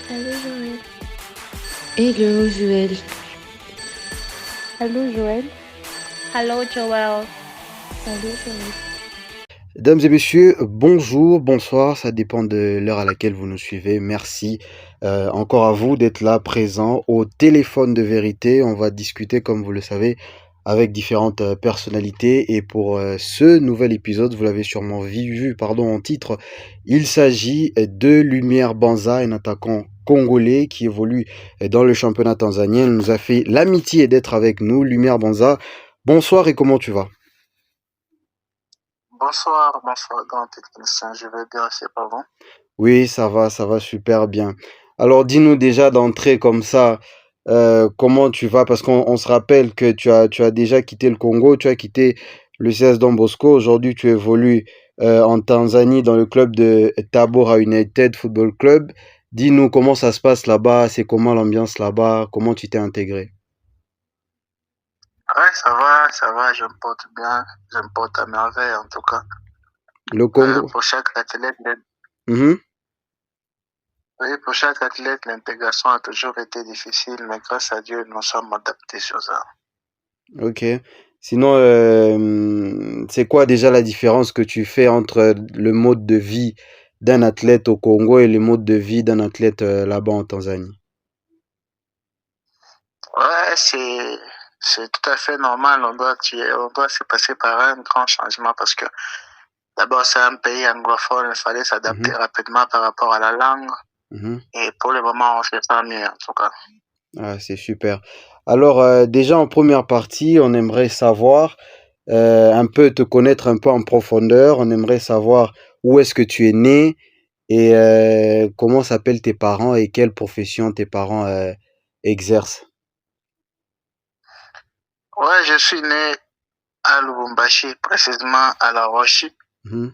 Allô Joël. Hello Joël. Allô Joël. Hello, Joel. Allô Joël. Mesdames et messieurs, bonjour, bonsoir, ça dépend de l'heure à laquelle vous nous suivez. Merci encore à vous d'être là, présent au téléphone de vérité. On va discuter, comme vous le savez, avec différentes personnalités. Et pour ce nouvel épisode, vous l'avez sûrement vu, en titre, il s'agit de Lumière Banza, un attaquant congolais qui évolue dans le championnat tanzanien. Il nous a fait l'amitié d'être avec nous. Lumière Banza, bonsoir et comment tu vas? Bonsoir grand technicien, je vais bien, c'est pas bon. Oui, ça va super bien. Alors, dis-nous déjà d'entrée comme ça, comment tu vas? Parce qu'on se rappelle que tu as déjà quitté le Congo, tu as quitté le CS Don Bosco. Aujourd'hui, tu évolues en Tanzanie dans le club de Tabora United Football Club. Dis-nous comment ça se passe là-bas, c'est comment l'ambiance là-bas, comment tu t'es intégré? Ouais, ça va, je me porte bien, je me porte à merveille en tout cas. Le Congo? Pour chaque athlète, Mhm. oui, pour chaque athlète, l'intégration a toujours été difficile, mais grâce à Dieu, nous sommes adaptés sur ça. Ok. Sinon, c'est quoi déjà la différence que tu fais entre le mode de vie d'un athlète au Congo et le mode de vie d'un athlète là-bas en Tanzanie? Ouais, c'est tout à fait normal, on doit se passer par un grand changement parce que d'abord, c'est un pays anglophone, il fallait s'adapter Mhm, rapidement par rapport à la langue, mhm. et pour le moment, on fait ça mieux en tout cas. Ah, c'est super. Alors, déjà en première partie, on aimerait savoir un peu te connaître un peu en profondeur. On aimerait savoir où est-ce que tu es né et comment s'appellent tes parents et quelle profession tes parents exercent. Ouais, je suis né à Lubumbashi, précisément à La Roche. Mhm,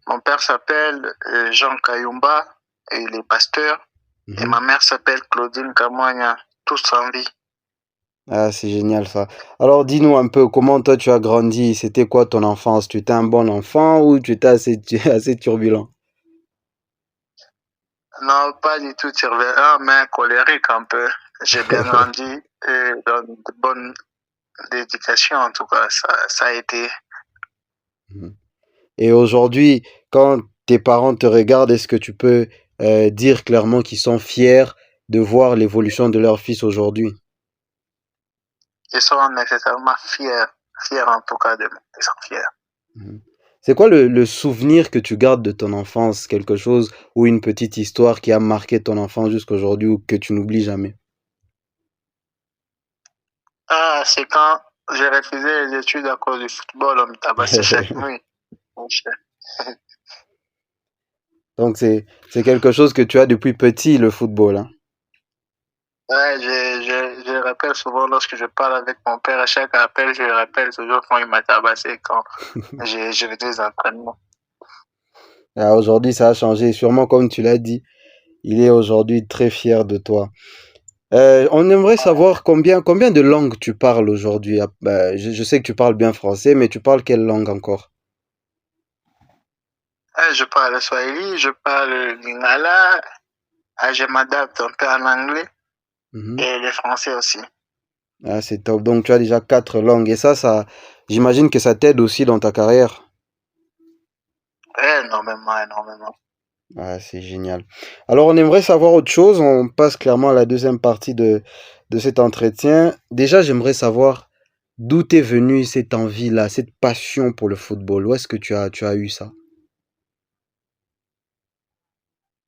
Mon père s'appelle Jean Kayumba et il est pasteur. Et mhm. ma mère s'appelle Claudine Kamoigna, tous en vie. Ah, c'est génial ça. Alors dis-nous un peu comment toi tu as grandi, c'était quoi ton enfance? Tu étais un bon enfant ou tu étais assez turbulent? Non, pas du tout turbulent, mais colérique un peu. J'ai bien grandi dans de bonnes éducations, en tout cas, ça a été. Mhm. Et aujourd'hui, quand tes parents te regardent, est-ce que tu peux dire clairement qu'ils sont fiers de voir l'évolution de leur fils aujourd'hui? Ils sont nécessairement fiers en tout cas de moi. Ils sont fiers. Mhm. C'est quoi le souvenir que tu gardes de ton enfance? Quelque chose ou une petite histoire qui a marqué ton enfance jusqu'à aujourd'hui ou que tu n'oublies jamais? Ah, c'est quand j'ai refusé les études à cause du football, on me tabassait chaque nuit. Donc c'est quelque chose que tu as depuis petit, le football, hein? Ouais, je rappelle souvent lorsque je parle avec mon père, à chaque appel, je rappelle toujours quand il m'a tabassé quand je faisais des entraînements. Ah, aujourd'hui, ça a changé. Sûrement, comme tu l'as dit, il est aujourd'hui très fier de toi. On aimerait savoir combien de langues tu parles aujourd'hui. Ah, bah, je sais que tu parles bien français, mais tu parles quelle langue encore? Je parle le Swahili, je parle le Lingala, je m'adapte un peu en anglais Mhm. et le français aussi. Ah, c'est top. Donc, tu as déjà 4 langues. Et j'imagine que ça t'aide aussi dans ta carrière. Énormément, énormément. Ah, c'est génial. Alors, on aimerait savoir autre chose. On passe clairement à la deuxième partie de cet entretien. Déjà, j'aimerais savoir d'où t'es venue cette envie-là, cette passion pour le football. Où est-ce que tu as eu ça?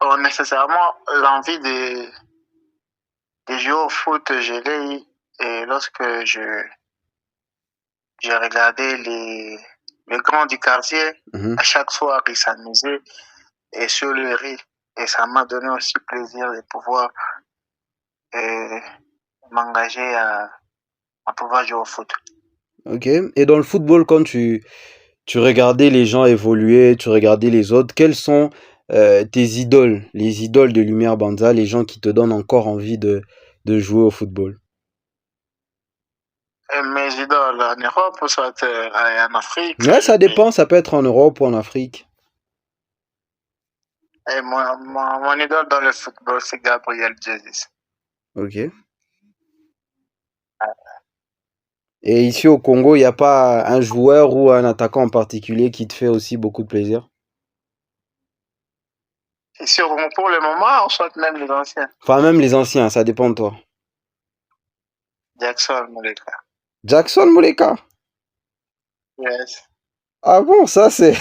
Bon, nécessairement, l'envie de jouer au foot, je l'ai eu et lorsque j'ai regardé les grands du quartier, Mhm. à chaque soir, ils s'amusaient et sur le riz. Et ça m'a donné aussi plaisir de pouvoir euh, m'engager à pouvoir jouer au foot. Ok. Et dans le football, quand tu regardais les gens évoluer, tu regardais les autres, quels sont tes idoles, les idoles de Lumière Banza, les gens qui te donnent encore envie de jouer au football? Et mes idoles en Europe, soit en Afrique, Ouais, ça dépend, ça peut être en Europe ou en Afrique. Et mon idole dans le football, c'est Gabriel Jesus. Ok. Et ici au Congo, il n'y a pas un joueur ou un attaquant en particulier qui te fait aussi beaucoup de plaisir? Et pour le moment, on souhaite même les anciens. Enfin, même les anciens, ça dépend de toi. Jackson Muleka. Jackson Muleka? Yes. Ah bon, ça c'est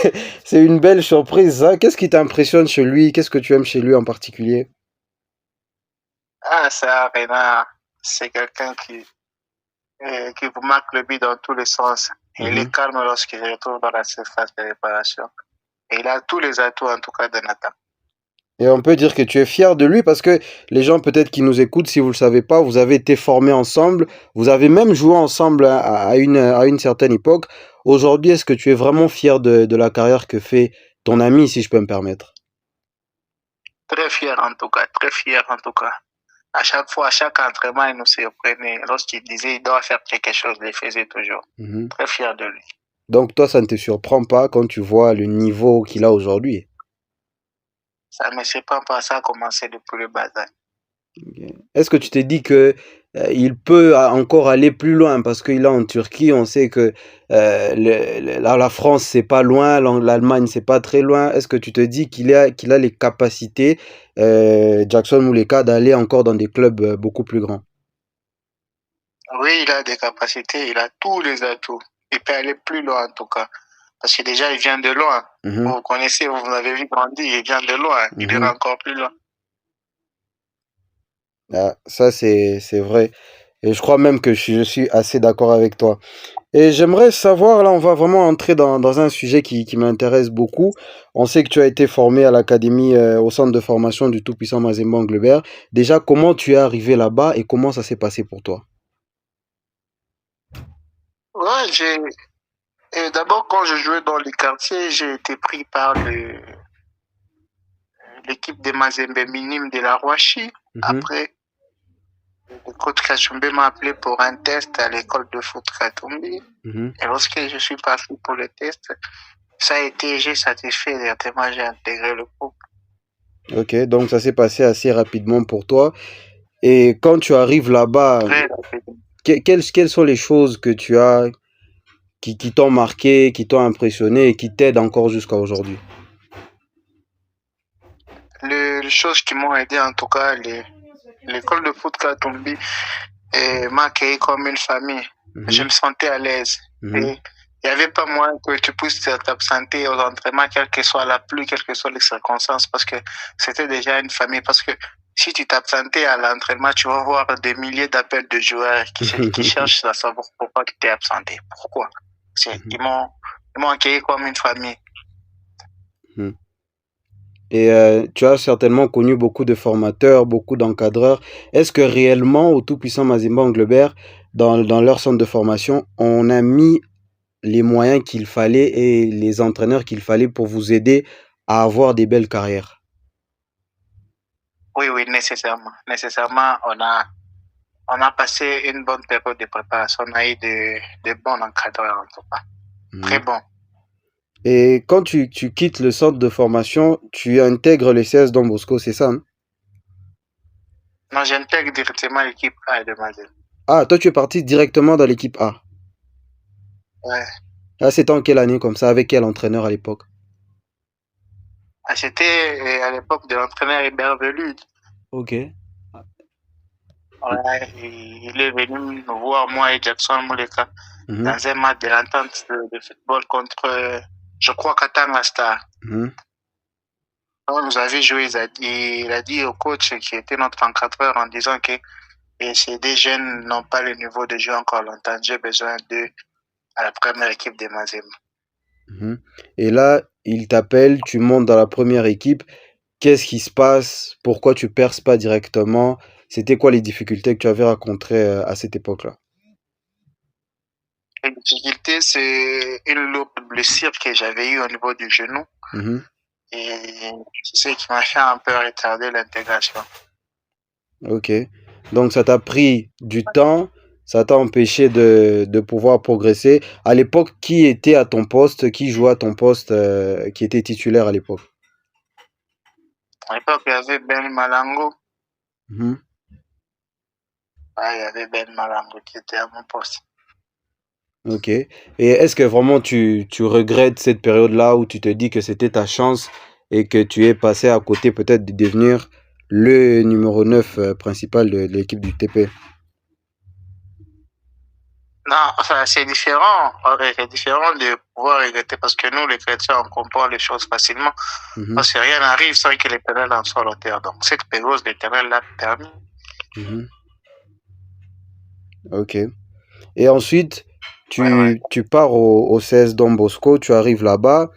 c'est une belle surprise, ça. Qu'est-ce qui t'impressionne chez lui? Qu'est-ce que tu aimes chez lui en particulier? Ah, ça, Renan, c'est quelqu'un qui vous marque le but dans tous les sens. Il est calme lorsqu'il se retrouve dans la surface de réparation. Et il a tous les atouts, en tout cas, d'un attaque. Et on peut dire que tu es fier de lui parce que les gens peut-être qui nous écoutent, si vous ne le savez pas, vous avez été formés ensemble, vous avez même joué ensemble à une certaine époque. Aujourd'hui, est-ce que tu es vraiment fier de la carrière que fait ton ami, si je peux me permettre? Très fier, en tout cas, très fier, en tout cas. À chaque fois, à chaque entraînement, il nous surprenait. Lorsqu'il disait qu'il doit faire quelque chose, il le faisait toujours. Très fier de lui. Donc toi, ça ne te surprend pas quand tu vois le niveau qu'il a aujourd'hui? Ça ne me surprend pas, ça a commencé depuis le bas âge. Okay. Est-ce que tu t'es dit que il peut encore aller plus loin parce qu'il est en Turquie, on sait que la France c'est pas loin, l'Allemagne c'est pas très loin. Est-ce que tu te dis qu'il a les capacités, Jackson Muleka, d'aller encore dans des clubs beaucoup plus grands? Oui, il a des capacités, il a tous les atouts. Il peut aller plus loin en tout cas. Parce que déjà, il vient de loin. Vous connaissez, vous l'avez vu grandir, il vient de loin. Il ira encore plus loin. Ah, ça, c'est vrai. Et je crois même que je suis assez d'accord avec toi. Et j'aimerais savoir, là, on va vraiment entrer dans un sujet qui m'intéresse beaucoup. On sait que tu as été formé à l'académie, au centre de formation du tout-puissant Mazembe Anglebert. Déjà, comment tu es arrivé là-bas et comment ça s'est passé pour toi? Ouais, d'abord, quand je jouais dans les quartiers, j'ai été pris par l'équipe des Mazembe minimes de la Rouachi. Après, le coach Kachumbe m'a appelé pour un test à l'école de foot Katumbi. Et lorsque je suis parti pour le test, ça a été, j'ai satisfait directement, j'ai intégré le groupe. Ok, donc ça s'est passé assez rapidement pour toi. Et quand tu arrives là-bas, quelles sont les choses que tu as qui t'ont marqué, qui t'ont impressionné et qui t'aident encore jusqu'à aujourd'hui? Les choses qui m'ont aidé, en tout cas, l'école de foot Katumbi m'a accueilli comme une famille. Je me sentais à l'aise. Et il n'y avait pas moyen que tu puisses t'absenter aux entraînements, quelle que soit la pluie, quelles que soient les circonstances, parce que c'était déjà une famille. Parce que si tu t'absentais à l'entraînement, tu vas voir des milliers d'appels de joueurs qui cherchent à savoir pourquoi tu t'es absenté. Pourquoi? Ils m'ont accueilli comme une famille. Et tu as certainement connu beaucoup de formateurs, beaucoup d'encadreurs. Est-ce que réellement, au tout-puissant Mazembe Anglebert, dans leur centre de formation, on a mis les moyens qu'il fallait et les entraîneurs qu'il fallait pour vous aider à avoir des belles carrières? Oui, nécessairement. Nécessairement, on a passé une bonne période de préparation. On a eu de bons encadreurs, en tout cas. Très bons. Et quand tu quittes le centre de formation, tu intègres le CS Don Bosco, c'est ça, hein? Non, j'intègre directement l'équipe A de Mazembe. Ah, toi tu es parti directement dans l'équipe A? Ouais. Ah, c'était en quelle année comme ça? Avec quel entraîneur à l'époque? Ah, c'était à l'époque de l'entraîneur Hébert Velud. Ok. Ouais, il est venu nous voir, moi et Jackson Muleka, dans un match de l'entente de football contre, je crois, Katanga Star. On nous avait joué, il a dit au coach qui était notre encadreur en disant que ces deux jeunes n'ont pas le niveau de jeu encore longtemps. J'ai besoin d'eux à la première équipe de Mazembe. Et là, il t'appelle, tu montes dans la première équipe. Qu'est-ce qui se passe? Pourquoi tu perces pas directement? C'était quoi les difficultés que tu avais rencontrées à cette époque-là? Les difficultés, c'est une lourde blessure que j'avais eue au niveau du genou. Et c'est ce qui m'a fait un peu retarder l'intégration. Ok. Donc ça t'a pris du temps, ça t'a empêché de pouvoir progresser. À l'époque, qui était à ton poste, qui jouait à ton poste, qui était titulaire à l'époque? À l'époque, il y avait Ben Malango. Mhm. Ouais, il y avait Ben Malango qui était à mon poste. Ok. Et est-ce que vraiment tu regrettes cette période-là où tu te dis que c'était ta chance et que tu es passé à côté peut-être de devenir le numéro 9 principal de l'équipe du TP? Non, enfin, c'est différent. C'est différent de pouvoir regretter parce que nous, les chrétiens, on comprend les choses facilement. Mhm. Parce que rien n'arrive sans que l'Éternel en soit l'auteur. Donc, cette période, l'Éternel l'a permis. Mhm. Ok. Et ensuite, tu pars au CS Don Bosco, tu arrives là-bas,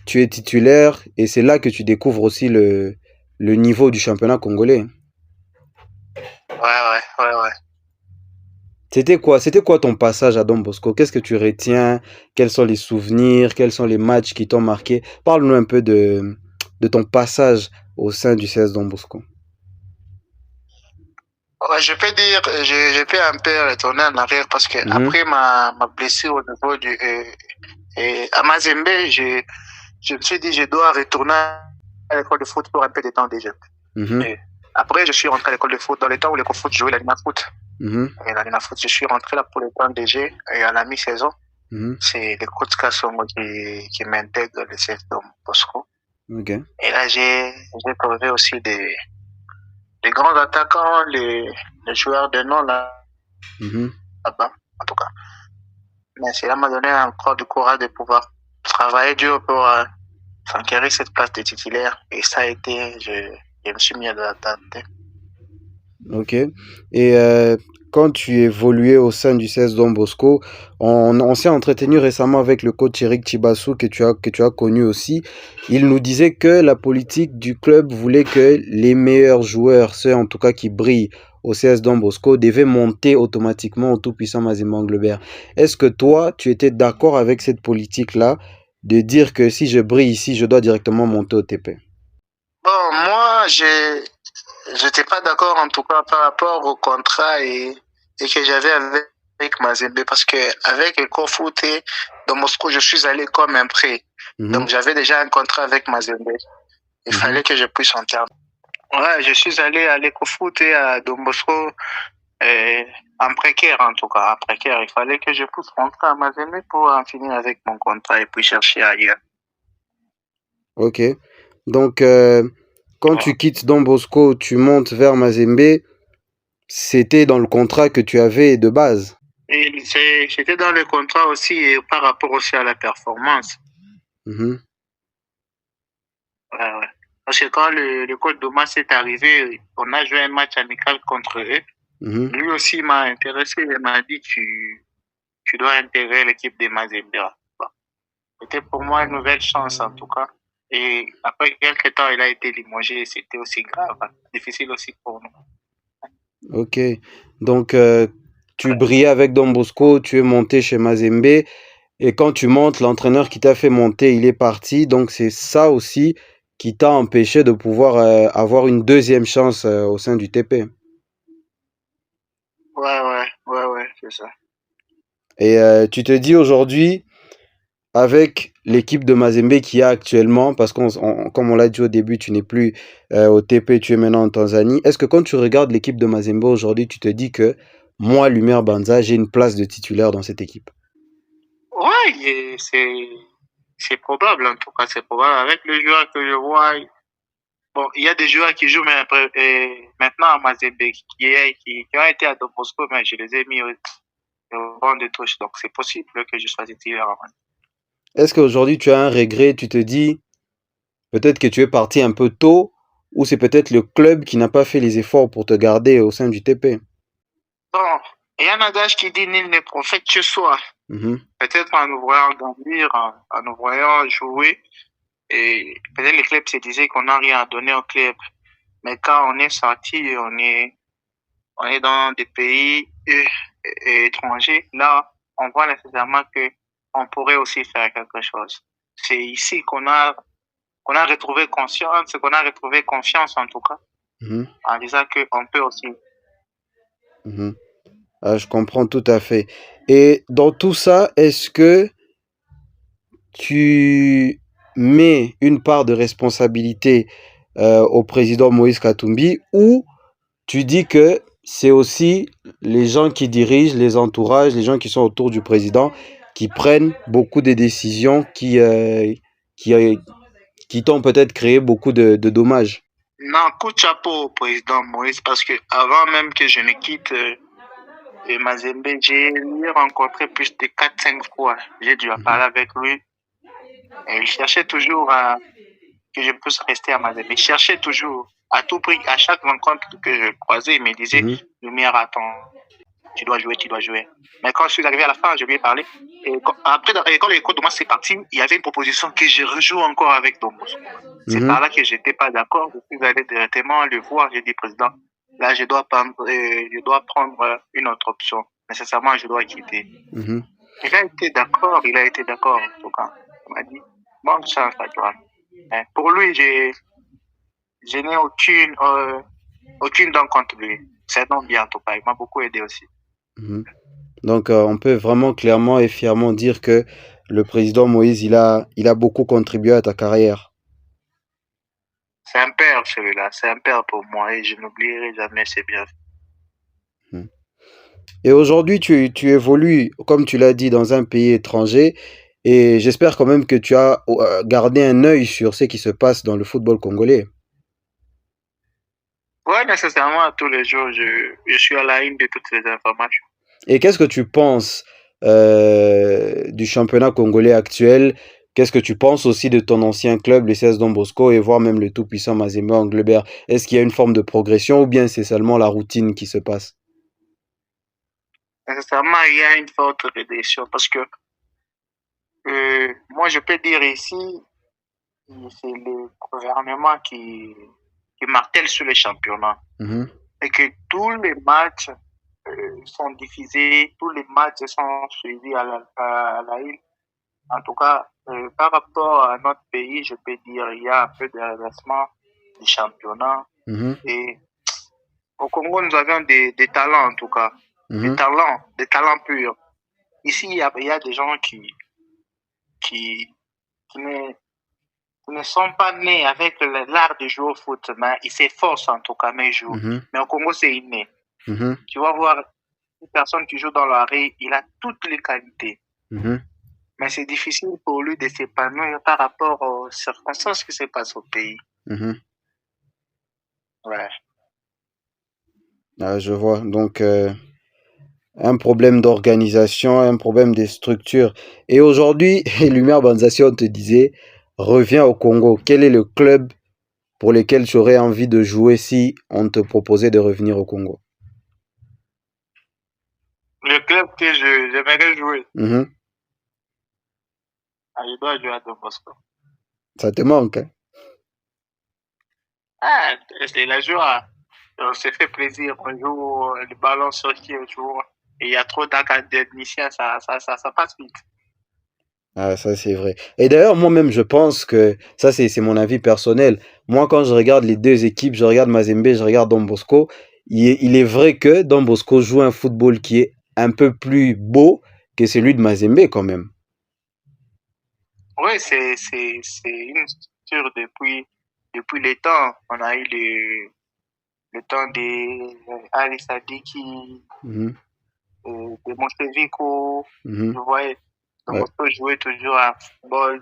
tu es titulaire et c'est là que tu découvres aussi le niveau du championnat congolais. Ouais. C'était quoi ton passage à Don Bosco? Qu'est-ce que tu retiens? Quels sont les souvenirs? Quels sont les matchs qui t'ont marqué? Parle-nous un peu de ton passage au sein du CS Don Bosco. Ouais, je peux dire, je peux un peu retourner en arrière parce que après ma blessure au niveau du à Mazembe, je me suis dit je dois retourner à l'école de foot pour un peu de temps déjà. Et après, je suis rentré à l'école de foot dans le temps où l'école de foot jouait l'Anima Foot. Et l'Anima Foot, je suis rentré là pour le temps DG et à la mi-saison. C'est le coach Kassongo qui m'intègre le CS Don Bosco. Et là, j'ai trouvé aussi des grands attaquants, les joueurs de nom là-bas, en tout cas. Mais cela m'a donné encore du courage de pouvoir travailler dur pour s'enquérir cette place de titulaire. Et ça a été, je me suis mis à la tête. Ok. Et quand tu évoluais au sein du CS Don Bosco, on s'est entretenu récemment avec le coach Eric Chibassou que tu as connu aussi. Il nous disait que la politique du club voulait que les meilleurs joueurs, ceux en tout cas qui brillent au CS Don Bosco, devaient monter automatiquement au tout-puissant Mazembe Anglebert. Est-ce que toi, tu étais d'accord avec cette politique-là de dire que si je brille ici, je dois directement monter au TP? Bon, moi, j'étais pas d'accord en tout cas par rapport au contrat et que j'avais avec Mazembe parce que avec EcoFoot et Don Bosco, je suis allé comme un prêt. Donc j'avais déjà un contrat avec Mazembe. Il fallait que je puisse en terme. Ouais, je suis allé à l'EcoFoot et à Don Bosco en précaire en tout cas, en précaire. Il fallait que je puisse rentrer à Mazembe pour en finir avec mon contrat et puis chercher ailleurs. Ok. Donc, quand tu quittes Don Bosco, tu montes vers Mazembe, c'était dans le contrat que tu avais de base. Et c'était dans le contrat aussi et par rapport aussi à la performance. Ouais. Parce que quand le coach Domas est arrivé, on a joué un match amical contre eux. Lui aussi m'a intéressé, il m'a dit tu dois intégrer l'équipe de Mazembe. C'était pour moi une nouvelle chance en tout cas. Et après quelques temps, il a été limogé. C'était aussi grave, difficile aussi pour nous. Ok. Donc, tu brillais avec Don Bosco, tu es monté chez Mazembe. Et quand tu montes, l'entraîneur qui t'a fait monter, il est parti. Donc, c'est ça aussi qui t'a empêché de pouvoir avoir une deuxième chance au sein du TP. Ouais, c'est ça. Et tu te dis aujourd'hui, avec l'équipe de Mazembe qu'il y a actuellement, parce comme on l'a dit au début, tu n'es plus au TP, tu es maintenant en Tanzanie. Est-ce que quand tu regardes l'équipe de Mazembe aujourd'hui, tu te dis que moi, Lumière Banza, j'ai une place de titulaire dans cette équipe? Ouais, c'est probable en tout cas, c'est probable. Avec le joueur que je vois, bon, il y a des joueurs qui jouent maintenant à Mazembe, qui ont été à Don Bosco, mais je les ai mis au banc de touche, donc c'est possible que je sois titulaire à Mazembe. Est-ce qu'aujourd'hui tu as un regret, tu te dis peut-être que tu es parti un peu tôt, ou c'est peut-être le club qui n'a pas fait les efforts pour te garder au sein du TP? Bon, il y a un adage qui dit nul n'est prophète chez soi. Peut-être en nous voyant grandir, en nous voyant jouer, et peut-être les clubs se disaient qu'on n'a rien à donner au club. Mais quand on est sorti, on est dans des pays étrangers, là, on voit nécessairement qu'on pourrait aussi faire quelque chose. C'est ici qu'on a retrouvé conscience, qu'on a retrouvé confiance en tout cas, en disant qu'on peut aussi. Je comprends tout à fait. Et dans tout ça, est-ce que tu mets une part de responsabilité au président Moïse Katumbi, ou tu dis que c'est aussi les gens qui dirigent, les entourages, les gens qui sont autour du président, qui prennent beaucoup de décisions qui t'ont peut-être créé beaucoup de dommages? Non, coup de chapeau au président Moïse, parce que avant même que je ne quitte Mazembe, j'ai lui rencontré plus de 4-5 fois. J'ai dû parler avec lui. Et il cherchait toujours que je puisse rester à Mazembe. Il cherchait toujours, à tout prix, à chaque rencontre que je croisais, il me disait, Lumière, attends, tu dois jouer, tu dois jouer. Mais quand je suis arrivé à la fin, je lui ai parlé. Et quand l'école de moi s'est parti, il y avait une proposition que je rejoue encore avec Don Bosco. C'est par là que je n'étais pas d'accord. Je suis allé directement le voir. J'ai dit, président, là, je dois prendre une autre option. Nécessairement, je dois quitter. Il a été d'accord, en tout cas. Il m'a dit, bonne chance à toi. Pour lui, je n'ai aucune dent contre lui. C'est non bien, en tout cas. Il m'a beaucoup aidé aussi. Donc, on peut vraiment clairement et fièrement dire que le président Moïse, il a beaucoup contribué à ta carrière. C'est un père, celui-là. C'est un père pour moi et je n'oublierai jamais ses bienfaits. Et aujourd'hui, tu évolues, comme tu l'as dit, dans un pays étranger. Et j'espère quand même que tu as gardé un œil sur ce qui se passe dans le football congolais. Oui, nécessairement, tous les jours, je suis à la une de toutes les informations. Et qu'est-ce que tu penses du championnat congolais actuel? Qu'est-ce que tu penses aussi de ton ancien club, le CS Don Bosco, et voire même le tout-puissant Mazembe Anglebert? Est-ce qu'il y a une forme de progression ou bien c'est seulement la routine qui se passe? Nécessairement, il y a une forte progression parce que moi, je peux dire ici, c'est le gouvernement qui martèle sur les championnats. Et que tous les matchs sont diffusés, tous les matchs sont suivis à la île. En tout cas, par rapport à notre pays, je peux dire il y a un peu de redressement du championnat. Et au Congo, nous avons des talents, en tout cas. Des talents purs. Ici, il y a des gens qui ne sont pas nés avec l'art de jouer au foot, mais ils s'efforcent en tout cas, mais ils jouent. Mais au Congo, c'est inné. Tu vas voir une personne qui joue dans la rue, il a toutes les qualités. Mais c'est difficile pour lui de s'épanouir par rapport aux circonstances qui se passent au pays. Ouais. Je vois. Donc, un problème d'organisation, un problème de structure. Et aujourd'hui, Lumière Banzasi, on te disait, reviens au Congo. Quel est le club pour lequel tu aurais envie de jouer si on te proposait de revenir au Congo? Le club que j'aimerais jouer. Je dois jouer à Don Bosco. Ça te manque, hein? C'est la joie. On s'est fait plaisir. On joue le ballon sorti un jour. Et il y a trop d'académiciens, ça passe vite. Ah, ça c'est vrai. Et d'ailleurs, moi-même, je pense que ça, c'est mon avis personnel. Moi, quand je regarde les deux équipes, je regarde Mazembe, je regarde Don Bosco, il est vrai que Don Bosco joue un football qui est un peu plus beau que celui de Mazembe quand même. Oui, c'est une structure depuis les temps. On a eu le temps de Ali Sadiki, de Montevico, vous voyez. Donc, on peut jouer toujours un football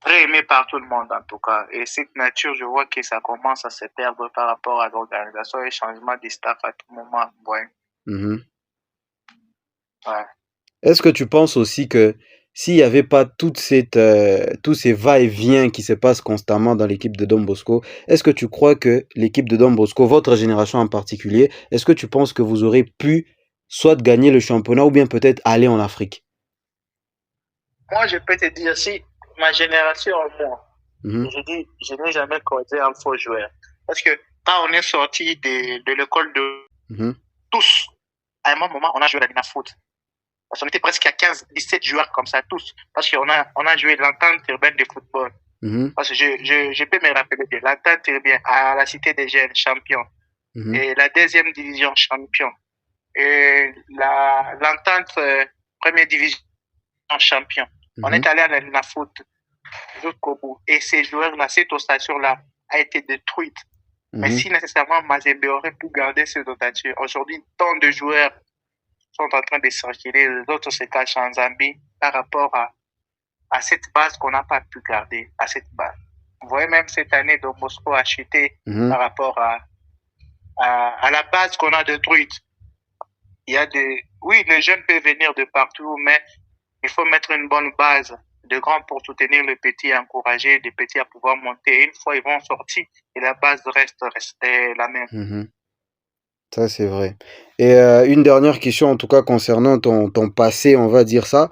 très aimé par tout le monde, en tout cas. Et cette nature, je vois que ça commence à se perdre par rapport à l'organisation et le changement des staff à tout moment. Ouais. Ouais. Est-ce que tu penses aussi que s'il n'y avait pas tous ces va-et-vient qui se passent constamment dans l'équipe de Don Bosco, est-ce que tu crois que l'équipe de Don Bosco, votre génération en particulier, est-ce que tu penses que vous aurez pu soit gagner le championnat ou bien peut-être aller en Afrique? Moi, je peux te dire, si ma génération, moi, je dis, je n'ai jamais causé un faux joueur. Parce que quand on est sorti de l'école de tous, à un moment, on a joué à la foot. Parce qu'on était presque à 15-17 joueurs comme ça, tous. Parce qu'on a joué l'entente urbaine de football. Parce que je peux me rappeler de l'entente urbaine à la Cité des Jeunes, champion. Et la deuxième division, champion. Et l'entente première division, champion. On est allé à la foot. jusqu'au bout. Et ces joueurs-là, cette ossature-là a été détruite. Mais si nécessairement Mazembe aurait pu garder cette ossature, aujourd'hui, tant de joueurs sont en train de circuler, les autres se cachent en Zambie par rapport à cette base qu'on n'a pas pu garder, à cette base. Vous voyez, même cette année, Don Bosco a chuté par rapport à la base qu'on a détruite. Il y a oui, les jeunes peuvent venir de partout, mais il faut mettre une bonne base de grands pour soutenir les petits et encourager les petits à pouvoir monter. Et une fois ils vont sortir, et la base reste la même. Ça, c'est vrai. Et une dernière question, en tout cas, concernant ton passé, on va dire ça.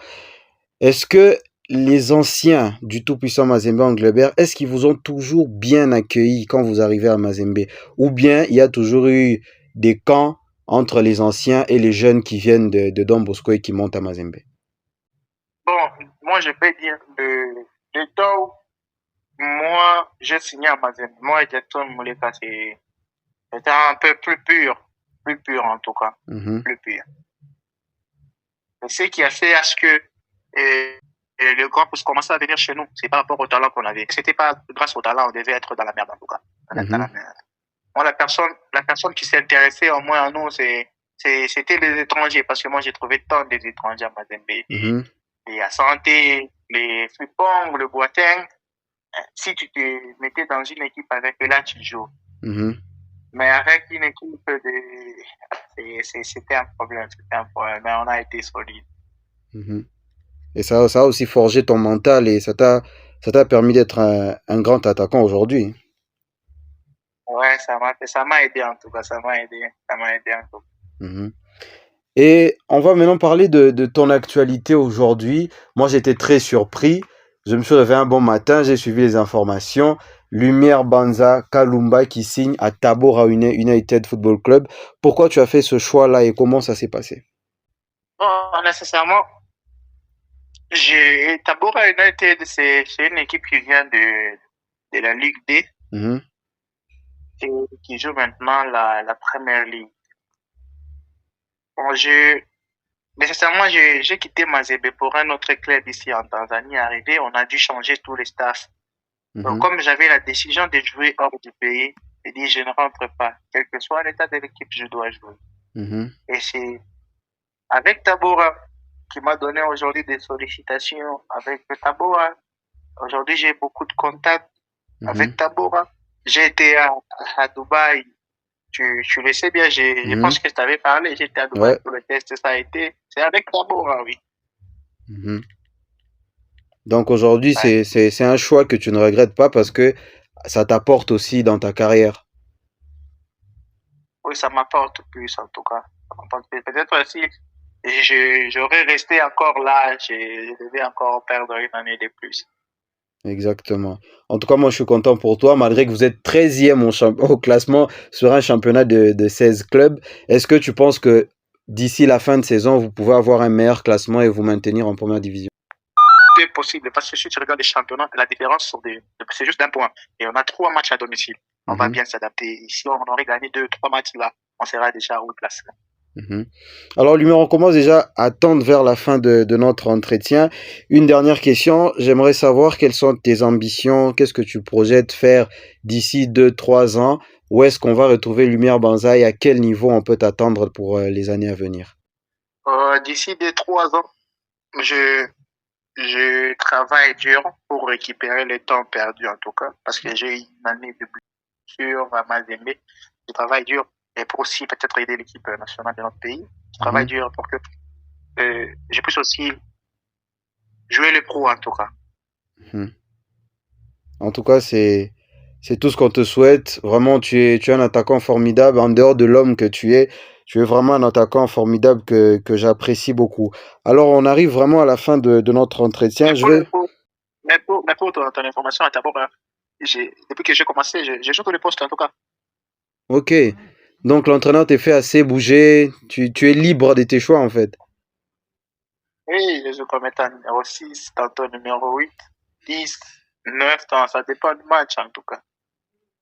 Est-ce que les anciens du tout-puissant Mazembe Englebert, est-ce qu'ils vous ont toujours bien accueilli quand vous arrivez à Mazembe? Ou bien il y a toujours eu des camps entre les anciens et les jeunes qui viennent de Don Bosco et qui montent à Mazembe? Bon, moi je peux dire le temps où moi j'ai signé à Mazembe, moi et Jackson Mouleka, c'était un peu plus pur en tout cas, plus pur. Et ce qui a fait à ce que le grand puisse commencer à venir chez nous, c'est par rapport au talent qu'on avait. C'était pas grâce au talent, on devait être dans la merde en tout cas. Dans la merde. Moi, la personne qui s'est intéressée au moins à nous, c'était les étrangers, parce que moi j'ai trouvé tant des étrangers à Mazembe. Les Asante, les Fripong, le Boateng. Si tu te mettais dans une équipe avec eux, là tu joues. Mais avec une équipe c'était un problème, mais on a été solide. Et ça a aussi forgé ton mental et ça t'a permis d'être un grand attaquant aujourd'hui. Ouais, ça m'a aidé en tout cas, ça m'a aidé en tout cas. Et on va maintenant parler de ton actualité aujourd'hui. Moi, j'étais très surpris. Je me suis réveillé un bon matin, j'ai suivi les informations. Lumière Banza Kalumba qui signe à Tabora United Football Club. Pourquoi tu as fait ce choix-là et comment ça s'est passé? Bon, nécessairement, Tabora United, c'est une équipe qui vient de la Ligue D et qui joue maintenant la Premier League. Bon, nécessairement, j'ai quitté Mazembe pour un autre club ici en Tanzanie. Arrivé, on a dû changer tous les staffs. Donc, comme j'avais la décision de jouer hors du pays, j'ai dit, je ne rentre pas. Quel que soit l'état de l'équipe, je dois jouer. Et c'est avec Tabora qui m'a donné aujourd'hui des sollicitations. Avec Tabora, aujourd'hui, j'ai beaucoup de contacts avec Tabora. J'ai été à Dubaï. Tu le sais bien, je pense que je t'avais parlé. J'étais à Dubaï pour le test, c'est avec Tabora, oui. Donc aujourd'hui, c'est un choix que tu ne regrettes pas parce que ça t'apporte aussi dans ta carrière. Oui, ça m'apporte plus en tout cas. Peut-être si j'aurais resté encore là, je devais encore perdre une année de plus. Exactement. En tout cas, moi, je suis content pour toi, malgré que vous êtes 13e au classement sur un championnat de 16 clubs. Est-ce que tu penses que d'ici la fin de saison, vous pouvez avoir un meilleur classement et vous maintenir en première division? C'est possible, parce que si tu regardes les championnats, la différence, c'est juste d'un point. Et on a 3 matchs à domicile. On va bien s'adapter. Ici, on aurait gagné 2-3 matchs là. On sera déjà haut classé. Alors, Lumière, on commence déjà à tendre vers la fin de notre entretien. Une dernière question. J'aimerais savoir quelles sont tes ambitions, qu'est-ce que tu projettes faire d'ici 2-3 ans? Où est-ce qu'on va retrouver Lumière Banza et à quel niveau on peut t'attendre pour les années à venir? D'ici 2-3 ans, je travaille dur pour récupérer le temps perdu en tout cas, parce que j'ai une année de blessure à Mazembe. Je travaille dur et pour aussi peut-être aider l'équipe nationale de notre pays. Je travaille dur pour que je puisse aussi jouer le pro en tout cas. En tout cas, c'est tout ce qu'on te souhaite. Vraiment, tu es un attaquant formidable. En dehors de l'homme que tu es vraiment un attaquant formidable que j'apprécie beaucoup. Alors, on arrive vraiment à la fin de notre entretien. Mais pour ton information, d'abord, depuis que j'ai commencé, j'ai joué tous les postes en tout cas. Ok. Donc, l'entraîneur t'a fait assez bouger. Tu es libre de tes choix en fait. Oui, je joue comme étant numéro 6, tantôt numéro 8, 10, 9, ça dépend du match en tout cas.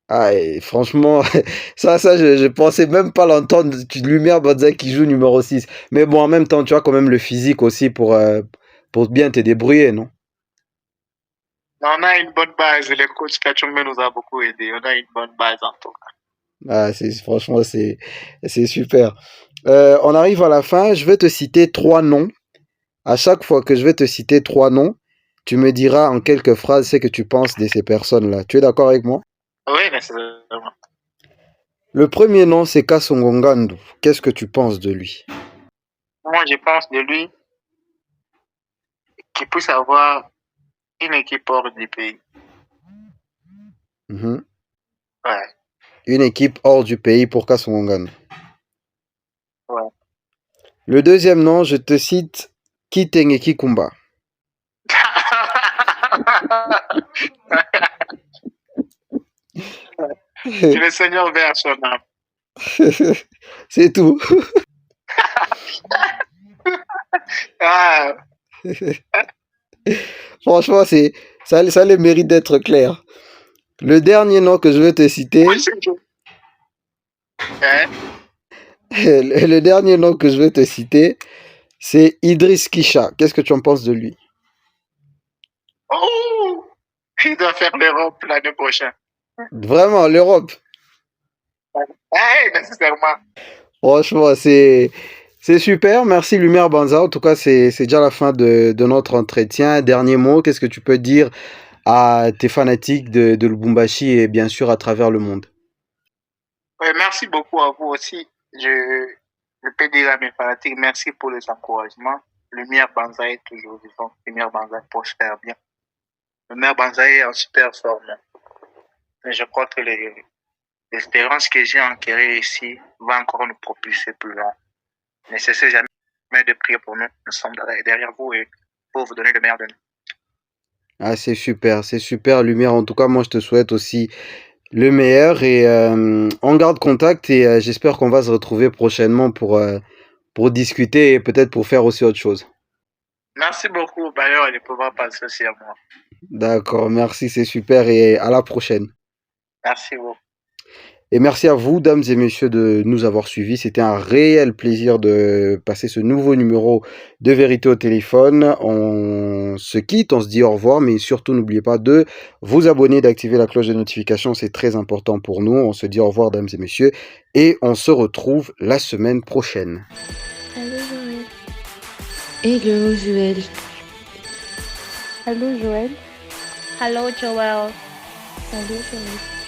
Ah, et franchement, ça, je pensais même pas l'entendre. Lumière Banza qui joue numéro 6. Mais bon, en même temps, tu as quand même le physique aussi pour bien te débrouiller, non? On a une bonne base. Le coach Kachumbe nous a beaucoup aidé. On a une bonne base en tout cas. Ah, franchement, c'est super. On arrive à la fin. Je vais te citer 3 noms. À chaque fois que je vais te citer 3 noms, tu me diras en quelques phrases ce que tu penses de ces personnes-là. Tu es d'accord avec moi? Oui, nécessairement. Le premier nom, c'est Kasongo Ngandu. Qu'est-ce que tu penses de lui? Moi, je pense de lui qu'il puisse avoir une équipe hors du pays. Mhm. Ouais. Une équipe hors du pays pour Kasongo Ngandu. Ouais. Le deuxième nom, je te cite Kitenge Kikumba. Que le Seigneur veille à son âme. C'est tout. Ah, Franchement, ça le mérite d'être clair. Le dernier nom que je vais te citer, hein? le dernier nom que je vais te citer, c'est Idriss Kisha. Qu'est-ce que tu en penses de lui? Oh, il doit faire l'Europe l'année prochaine. Vraiment, l'Europe. Oui, nécessairement. Franchement, c'est super. Merci Lumière Banza. En tout cas, c'est déjà la fin de notre entretien. Dernier mot, qu'est-ce que tu peux dire à tes fanatiques de Lubumbashi et bien sûr à travers le monde? Oui, merci beaucoup à vous aussi. Je peux dire à mes fanatiques, merci pour les encouragements. Lumière Banza est toujours vivant. Lumière Banza prospère bien. Lumière Banza est en super forme. Et je crois que l'espérance que j'ai enquérée ici va encore nous propulser plus loin. Ne cessez jamais de prier pour nous. Nous sommes derrière vous et pour vous donner le meilleur de nous. Ah, c'est super Lumière. En tout cas, moi je te souhaite aussi le meilleur et on garde contact et j'espère qu'on va se retrouver prochainement pour discuter et peut-être pour faire aussi autre chose. Merci beaucoup, Bayer, de pouvoir passer sur moi. D'accord, merci, c'est super et à la prochaine. Merci beaucoup. Et merci à vous, dames et messieurs, de nous avoir suivis. C'était un réel plaisir de passer ce nouveau numéro de Vérité au téléphone. On se quitte, on se dit au revoir, mais surtout n'oubliez pas de vous abonner, d'activer la cloche de notification. C'est très important pour nous. On se dit au revoir, dames et messieurs, et on se retrouve la semaine prochaine. Hello Joël. Allô Joël. Hello, Joel. Allô Joël.